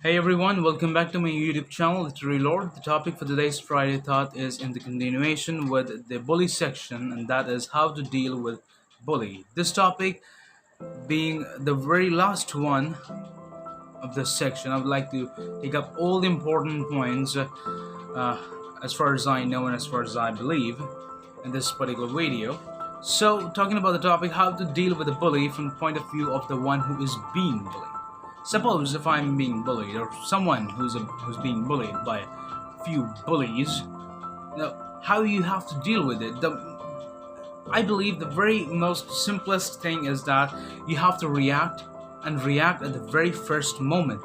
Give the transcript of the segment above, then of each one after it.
Hey everyone, welcome back to my YouTube channel, Literary Lord. The topic for today's Friday Thought is in the continuation with the bully section, and that is how to deal with bully. This topic being the very last one of this section, I would like to take up all the important points uh, as far as I know and as far as I believe in this particular video. So, talking about the topic, how to deal with a bully from the point of view of the one who is being bullied. Suppose if I'm being bullied, or someone who's being bullied by a few bullies, how you have to deal with it. I believe the very most simplest thing is that you have to react and react at the very first moment.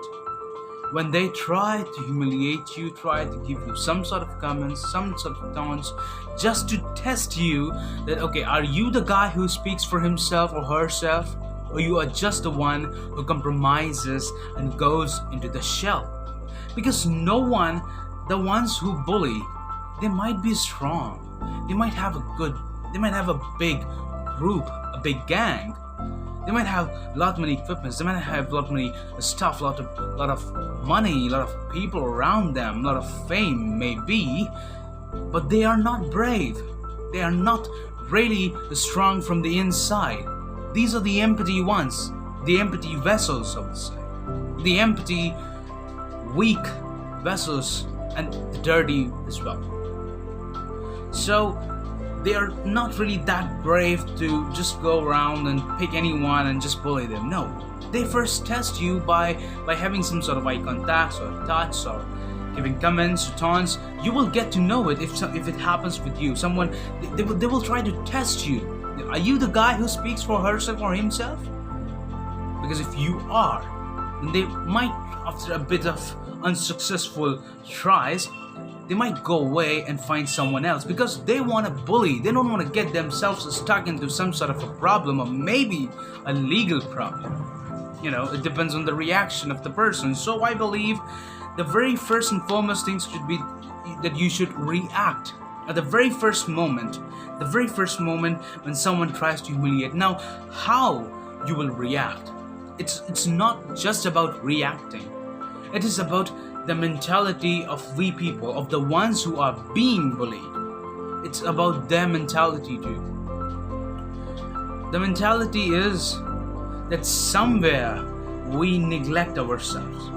When they try to humiliate you, try to give you some sort of comments, some sort of taunts, just to test you that, okay, are you the guy who speaks for himself or herself? Or you are just the one who compromises and goes into the shell? Because no one, the ones who bully, they might be strong. They might have a big group, a big gang. They might have a lot many equipments. They might have a lot many stuff, lot of money, a lot of people around them, a lot of fame maybe, but they are not brave. They are not really strong from the inside. These are the empty ones, the empty vessels, I would say. The empty, weak vessels, and the dirty as well. So, they are not really that brave to just go around and pick anyone and just bully them. No, they first test you by having some sort of eye contact or touch or giving comments or taunts. You will get to know it if it happens with you. Someone they will try to test you. Are you the guy who speaks for herself or himself? Because if you are, then they might, after a bit of unsuccessful tries, they might go away and find someone else because they want to bully. They don't want to get themselves stuck into some sort of a problem or maybe a legal problem. It depends on the reaction of the person. So I believe the very first and foremost things should be that you should react at the very first moment. The very first moment when someone tries to humiliate. Now, how you will react? It's not just about reacting. It is about the mentality of we people, of the ones who are being bullied. It's about their mentality too. The mentality is that somewhere we neglect ourselves.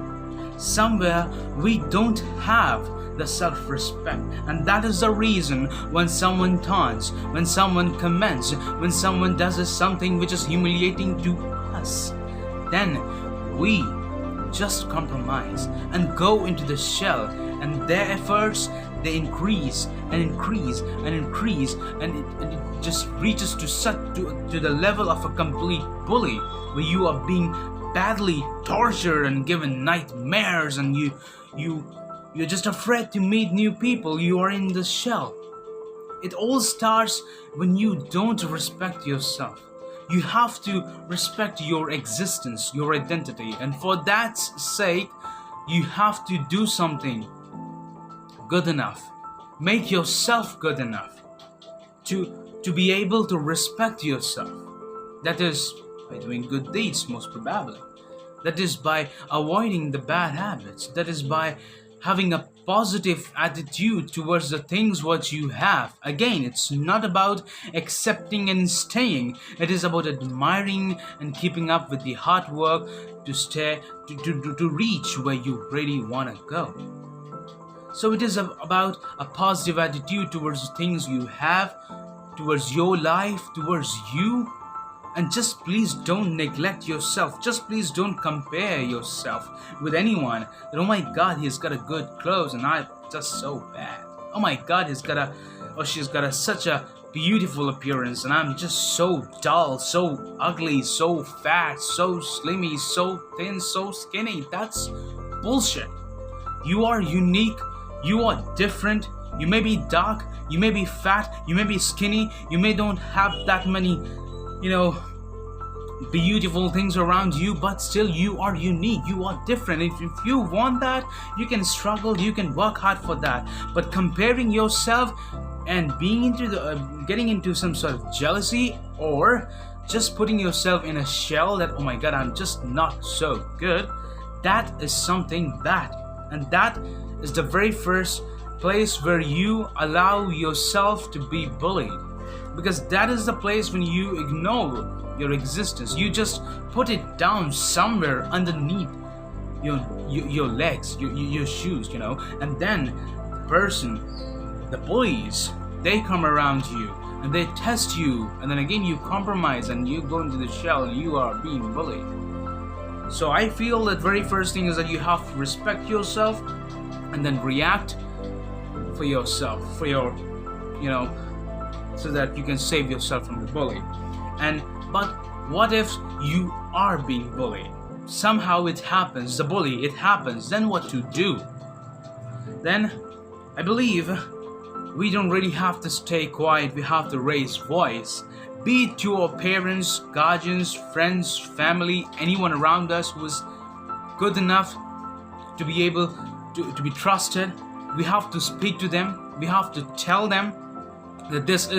Somewhere we don't have the self-respect, and that is the reason when someone taunts, when someone comments, when someone does something which is humiliating to us, then we just compromise and go into the shell, and their efforts, they increase and increase and increase, and it just reaches to the level of a complete bully where you are being badly tortured and given nightmares, and you're just afraid to meet new people. You are in the shell. It all starts when you don't respect yourself. You have to respect your existence, your identity, and for that sake, you have to do something good enough. Make yourself good enough to be able to respect yourself. That is by doing good deeds, most probably. That is by avoiding the bad habits. That is by having a positive attitude towards the things what you have. Again, it's not about accepting and staying. It is about admiring and keeping up with the hard work to reach where you really want to go. So it is about a positive attitude towards the things you have, towards your life, towards you. And just please don't neglect yourself. Just please don't compare yourself with anyone. That, oh my God, he's got a good clothes and I'm just so bad. Oh my God, she's got such a beautiful appearance and I'm just so dull, so ugly, so fat, so slimmy, so thin, so skinny. That's bullshit. You are unique. You are different. You may be dark. You may be fat. You may be skinny. You may don't have that many beautiful things around you, but still you are unique. You are different. If you want that, you can struggle, you can work hard for that. But comparing yourself and being getting into some sort of jealousy, or just putting yourself in a shell that, oh my God, I'm just not so good, that is something bad. And that is the very first place where you allow yourself to be bullied. Because that is the place when you ignore your existence. You just put it down somewhere underneath your legs, your shoes, and then the person, the bullies, they come around you and they test you, and then again you compromise and you go into the shell and you are being bullied. So I feel that very first thing is that you have to respect yourself and then react for yourself, for your, so that you can save yourself from the bully. But what if you are being bullied? Somehow it happens, the bully, it happens, then what to do? Then I believe we don't really have to stay quiet, we have to raise voice. Be it to our parents, guardians, friends, family, anyone around us who is good enough to be able to be trusted. We have to speak to them, we have to tell them that this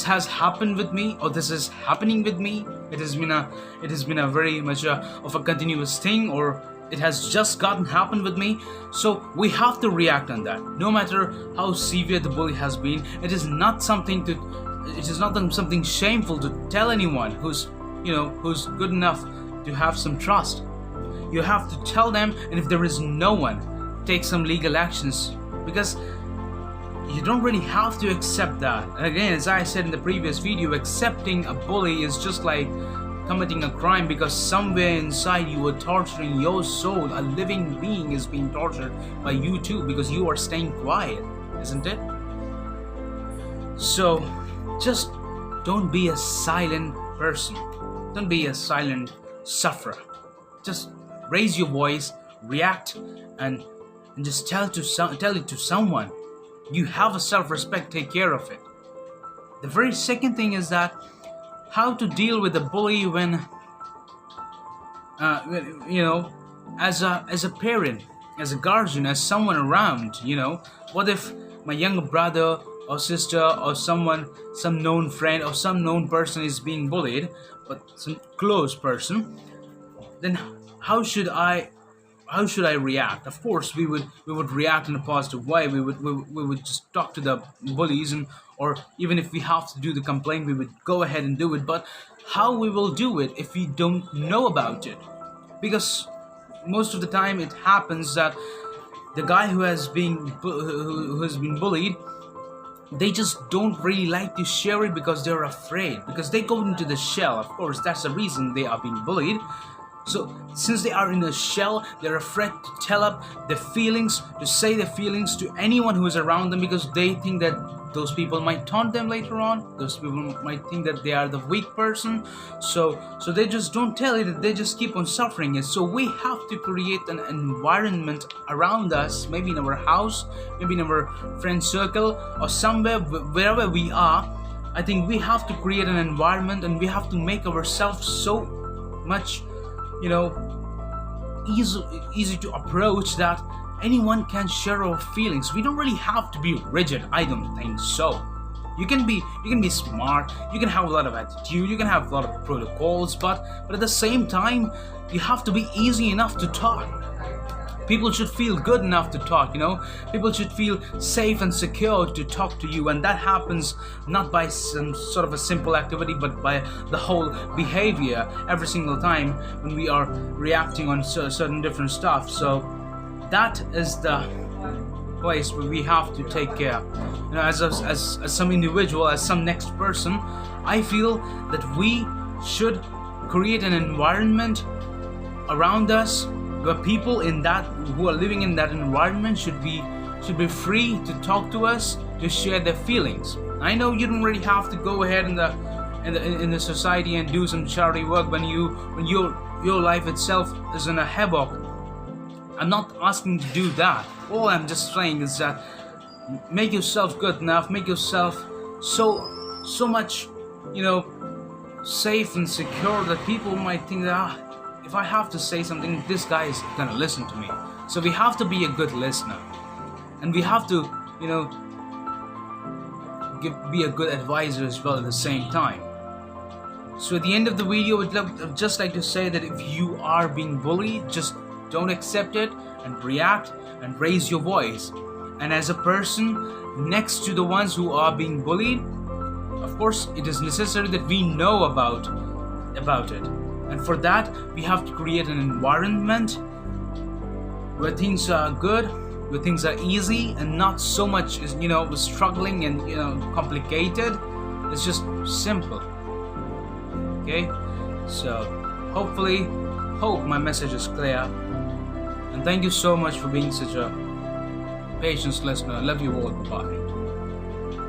has happened with me, or this is happening with me. It has been a very much of a continuous thing, or it has just happened with me. So we have to react on that. No matter how severe the bully has been, it is not something shameful to tell anyone who's good enough to have some trust. You have to tell them, and if there is no one, take some legal actions, because you don't really have to accept that. And again, as I said in the previous video, accepting a bully is just like committing a crime, because somewhere inside you are torturing your soul. A living being is being tortured by you too, because you are staying quiet, isn't it? So just don't be a silent person. Don't be a silent sufferer. Just raise your voice, react, and just tell it to someone. You have a self-respect, take care of it. The very second thing is that how to deal with a bully when as a parent, as a guardian, as someone around. What if my younger brother or sister or some known friend or some known person is being bullied, but some close person? Then how should I react? Of course, we would react in a positive way. We would just talk to the bullies, or even if we have to do the complaint, we would go ahead and do it. But how we will do it if we don't know about it? Because most of the time it happens that the guy who has been bullied, they just don't really like to share it because they're afraid, because they go into the shell. Of course, that's the reason they are being bullied. So since they are in a shell, they're afraid to tell up their feelings, to say their feelings to anyone who is around them, because they think that those people might taunt them later on. Those people might think that they are the weak person. So they just don't tell it, they just keep on suffering it. So we have to create an environment around us, maybe in our house, maybe in our friend circle, or somewhere, wherever we are. I think we have to create an environment, and we have to make ourselves so much easy to approach that anyone can share our feelings. We don't really have to be rigid. I don't think so. You can be smart, you can have a lot of attitude, you can have a lot of protocols, but at the same time you have to be easy enough to talk. People should feel good enough to talk, People should feel safe and secure to talk to you, and that happens not by some sort of a simple activity, but by the whole behavior every single time when we are reacting on certain different stuff. So that is the place where we have to take care. As some individual, as some next person, I feel that we should create an environment around us where people who are living in that environment should be free to talk to us, to share their feelings. I know you don't really have to go ahead in the society and do some charity work when your life itself is in a havoc. I'm not asking you to do that. All I'm just saying is that make yourself good enough, make yourself so much safe and secure that people might think that if I have to say something, this guy is gonna listen to me. So we have to be a good listener, and we have to be a good advisor as well at the same time. So at the end of the video, I'd just like to say that if you are being bullied, just don't accept it and react and raise your voice. And as a person next to the ones who are being bullied, of course, it is necessary that we know about it. And for that, we have to create an environment where things are good, where things are easy, and not so much struggling and complicated. It's just simple. Okay, so hope my message is clear, and thank you so much for being such a patient listener. I love you all. Bye.